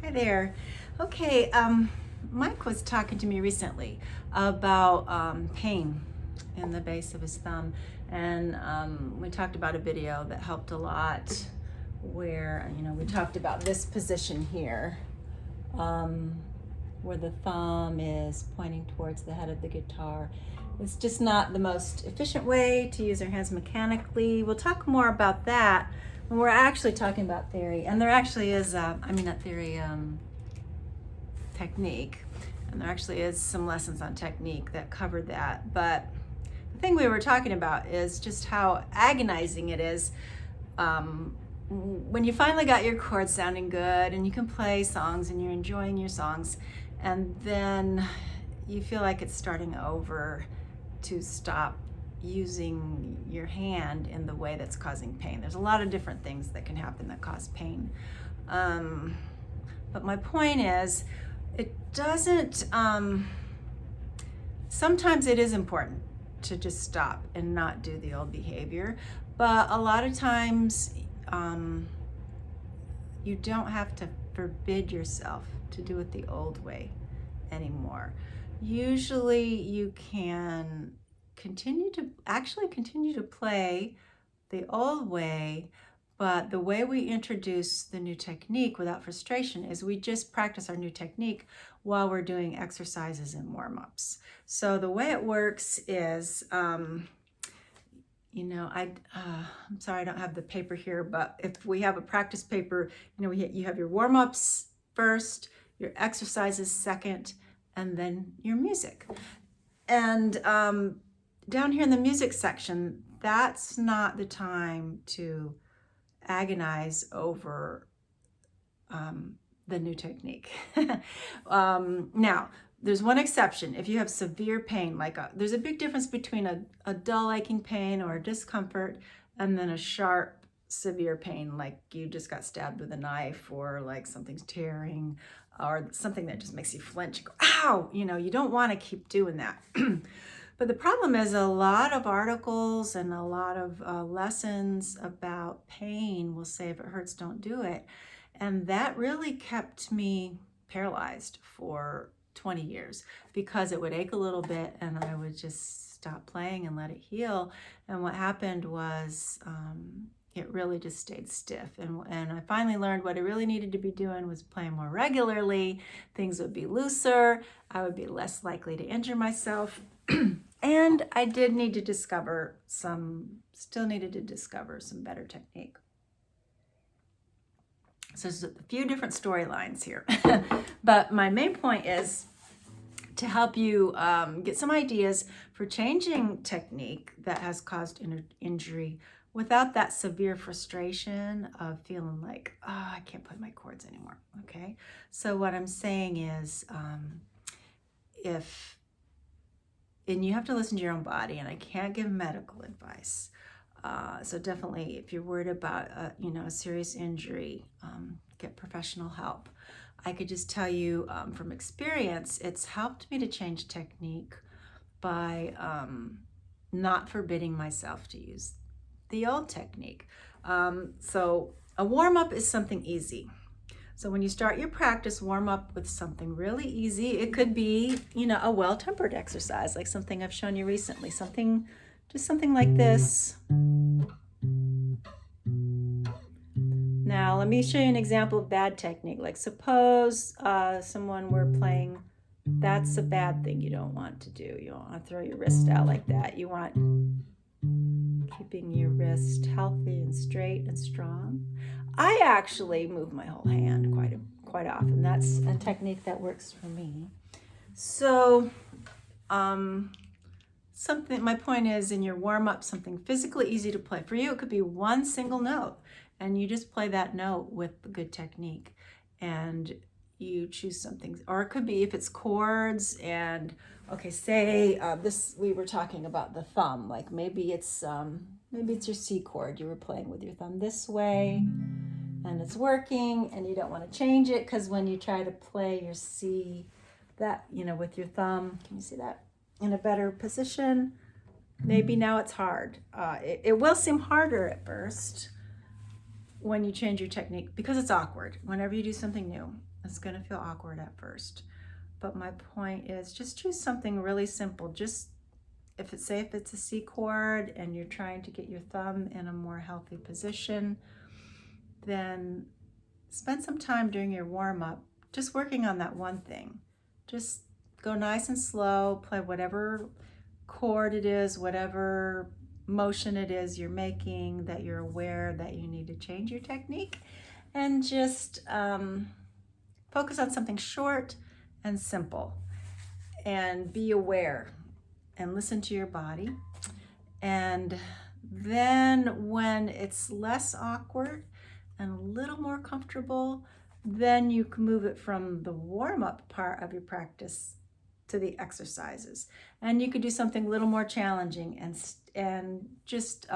Hi there. Okay, Mike was talking to me recently about pain in the base of his thumb, and we talked about a video that helped a lot where, we talked about this position here, where the thumb is pointing towards the head of the guitar. It's just not the most efficient way to use our hands mechanically. We'll talk more about that when we're actually talking about theory. And there actually is, not theory, technique. And there actually is some lessons on technique that cover that. But the thing we were talking about is just how agonizing it is when you finally got your chords sounding good and you can play songs and you're enjoying your songs, and then you feel like it's starting over to stop using your hand in the way that's causing pain. There's a lot of different things that can happen that cause pain. But my point is, it doesn't, sometimes it is important to just stop and not do the old behavior, but a lot of times you don't have to forbid yourself to do it the old way anymore. Usually you can continue to play the old way, but the way we introduce the new technique without frustration is we just practice our new technique while we're doing exercises and warm-ups. So the way it works is, I'm sorry I don't have the paper here, but if we have a practice paper, you have your warm-ups first, your exercises second, and then your music. And down here in the music section, that's not the time to agonize over the new technique. Now, there's one exception. If you have severe pain, there's a big difference between a dull aching pain or a discomfort and then a sharp, severe pain, like you just got stabbed with a knife, or like something's tearing, or something that just makes you flinch and go, ow! You don't want to keep doing that. But the problem is a lot of articles and a lot of lessons about pain will say if it hurts, don't do it. And that really kept me paralyzed for 20 years because it would ache a little bit and I would just stop playing and let it heal. And what happened was it really just stayed stiff. And I finally learned what I really needed to be doing was playing more regularly. Things would be looser. I would be less likely to injure myself. And I did need to still needed to discover some better technique. So there's a few different storylines here. But my main point is to help you get some ideas for changing technique that has caused injury without that severe frustration of feeling like, oh, I can't play my chords anymore, okay? So what I'm saying is and you have to listen to your own body, and I can't give medical advice. So definitely, if you're worried about, a serious injury, get professional help. I could just tell you from experience, it's helped me to change technique by not forbidding myself to use the old technique. So a warm-up is something easy. So when you start your practice, warm up with something really easy. It could be, a well-tempered exercise, like something I've shown you recently, something like this. Now, let me show you an example of bad technique. Like suppose someone were playing, that's a bad thing you don't want to do. You don't want to throw your wrist out like that. You want keeping your wrist healthy and straight and strong. I actually move my whole hand quite often. That's a technique that works for me. So my point is, in your warm-up, something physically easy to play. For you, it could be one single note, and you just play that note with good technique, and you choose something. Or it could be, if it's chords, and say we were talking about the thumb, like maybe it's your C chord. You were playing with your thumb this way, and it's working, and you don't want to change it, because when you try to play your C, that, with your thumb, can you see that, in a better position, maybe now it's hard. It will seem harder at first when you change your technique, because it's awkward. Whenever you do something new, It's going to feel awkward at first. But my point is just choose something really simple. Just if it's a C chord and you're trying to get your thumb in a more healthy position, then spend some time during your warm-up just working on that one thing. Just go nice and slow, play whatever chord it is, whatever motion it is you're making that you're aware that you need to change your technique, and just focus on something short and simple, and be aware and listen to your body. And then when it's less awkward and a little more comfortable, then you can move it from the warm-up part of your practice to the exercises. And you could do something a little more challenging and just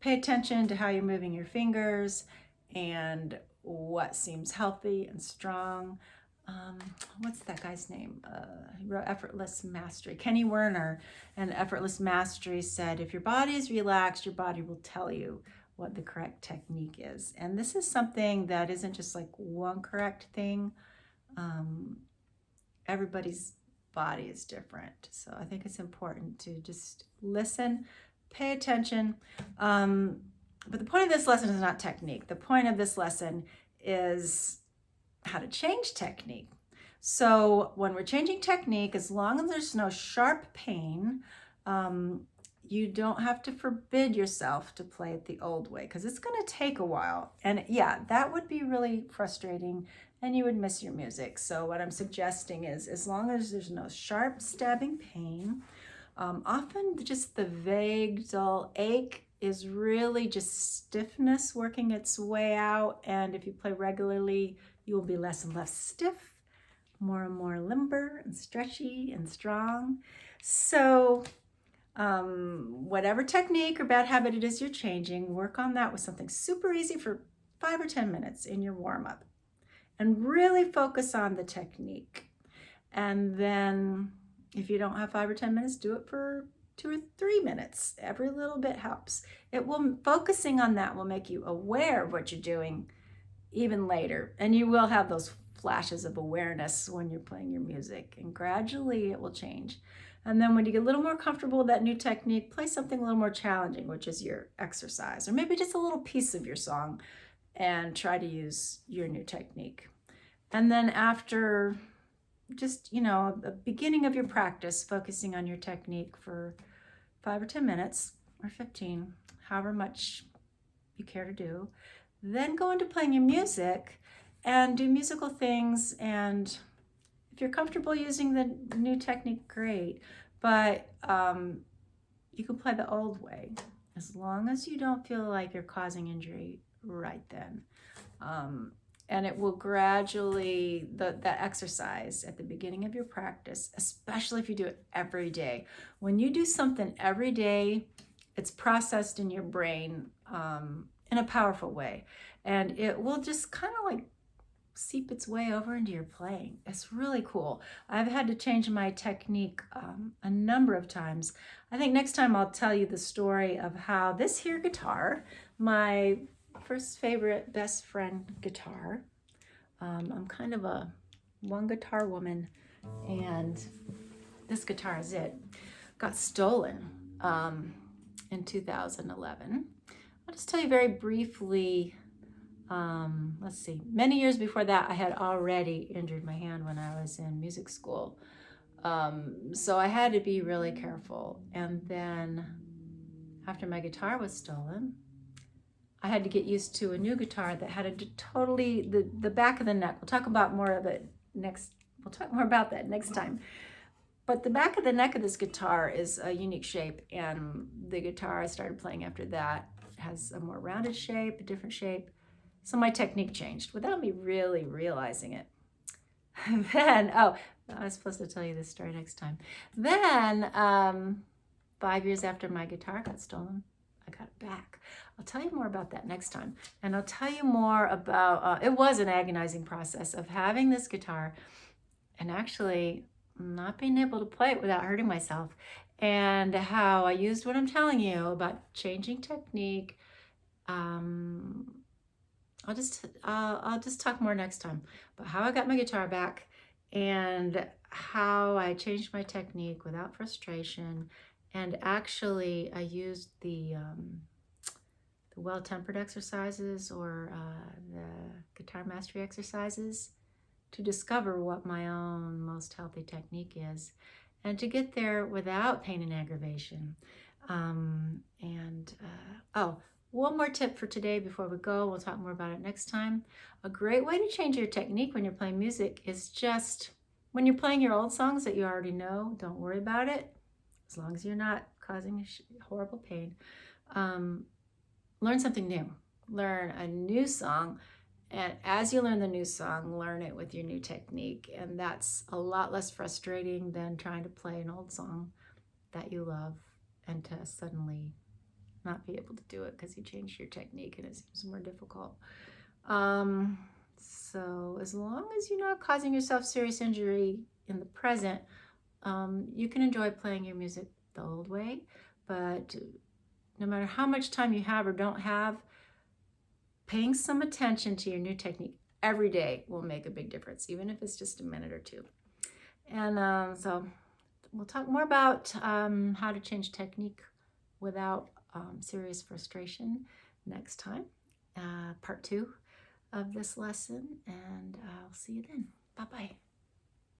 pay attention to how you're moving your fingers and what seems healthy and strong. What's that guy's name? He wrote Effortless Mastery. Kenny Werner and Effortless Mastery said, if your body is relaxed, your body will tell you what the correct technique is. And this is something that isn't just like one correct thing. Everybody's body is different. So I think it's important to just listen, pay attention. But the point of this lesson is not technique. The point of this lesson is how to change technique. So when we're changing technique, as long as there's no sharp pain, you don't have to forbid yourself to play it the old way, because it's going to take a while. And yeah, that would be really frustrating and you would miss your music. So what I'm suggesting is, as long as there's no sharp stabbing pain, often just the vague dull ache is really just stiffness working its way out. And if you play regularly, you will be less and less stiff, more and more limber and stretchy and strong. So whatever technique or bad habit it is you're changing, work on that with something super easy for 5 or 10 minutes in your warm-up, and really focus on the technique. And then if you don't have 5 or 10 minutes, do it for 2 or 3 minutes. Every little bit helps. Focusing on that will make you aware of what you're doing even later. And you will have those flashes of awareness when you're playing your music, and gradually it will change. And then when you get a little more comfortable with that new technique, play something a little more challenging, which is your exercise, or maybe just a little piece of your song, and try to use your new technique. And then after just, the beginning of your practice, focusing on your technique for 5 or 10 minutes or 15, however much you care to do, then go into playing your music and do musical things. And if you're comfortable using the new technique, great. But you can play the old way as long as you don't feel like you're causing injury right then. And it will gradually, that exercise at the beginning of your practice, especially if you do it every day. When you do something every day, it's processed in your brain in a powerful way. And it will just kind of like seep its way over into your playing. It's really cool. I've had to change my technique a number of times. I think next time I'll tell you the story of how this here guitar, my first favorite best friend guitar, I'm kind of a one guitar woman, and this guitar is it, got stolen in 2011. I'll just tell you very briefly. Let's see, many years before that, I had already injured my hand when I was in music school. So I had to be really careful. And then after my guitar was stolen, I had to get used to a new guitar that had the back of the neck. We'll talk about more of it next. We'll talk more about that next time. But the back of the neck of this guitar is a unique shape. And the guitar I started playing after that has a more rounded shape, a different shape. So my technique changed without me really realizing it. Then, I was supposed to tell you this story next time. Then, 5 years after my guitar got stolen, I got it back. I'll tell you more about that next time. And I'll tell you more about, it was an agonizing process of having this guitar and actually not being able to play it without hurting myself, and how I used what I'm telling you about changing technique, I'll just talk more next time about how I got my guitar back and how I changed my technique without frustration. And actually, I used the well-tempered exercises or the guitar mastery exercises to discover what my own most healthy technique is and to get there without pain and aggravation. Oh, one more tip for today before we go. We'll talk more about it next time. A great way to change your technique when you're playing music is just when you're playing your old songs that you already know, don't worry about it. As long as you're not causing horrible pain. Learn something new. Learn a new song. And as you learn the new song, learn it with your new technique. And that's a lot less frustrating than trying to play an old song that you love and to suddenly not be able to do it because you changed your technique and it seems more difficult. So as long as you're not causing yourself serious injury in the present, you can enjoy playing your music the old way. But no matter how much time you have or don't have, paying some attention to your new technique every day will make a big difference, even if it's just a minute or two. And so we'll talk more about how to change technique without serious frustration next time, part 2 of this lesson. And I'll see you then. Bye-bye.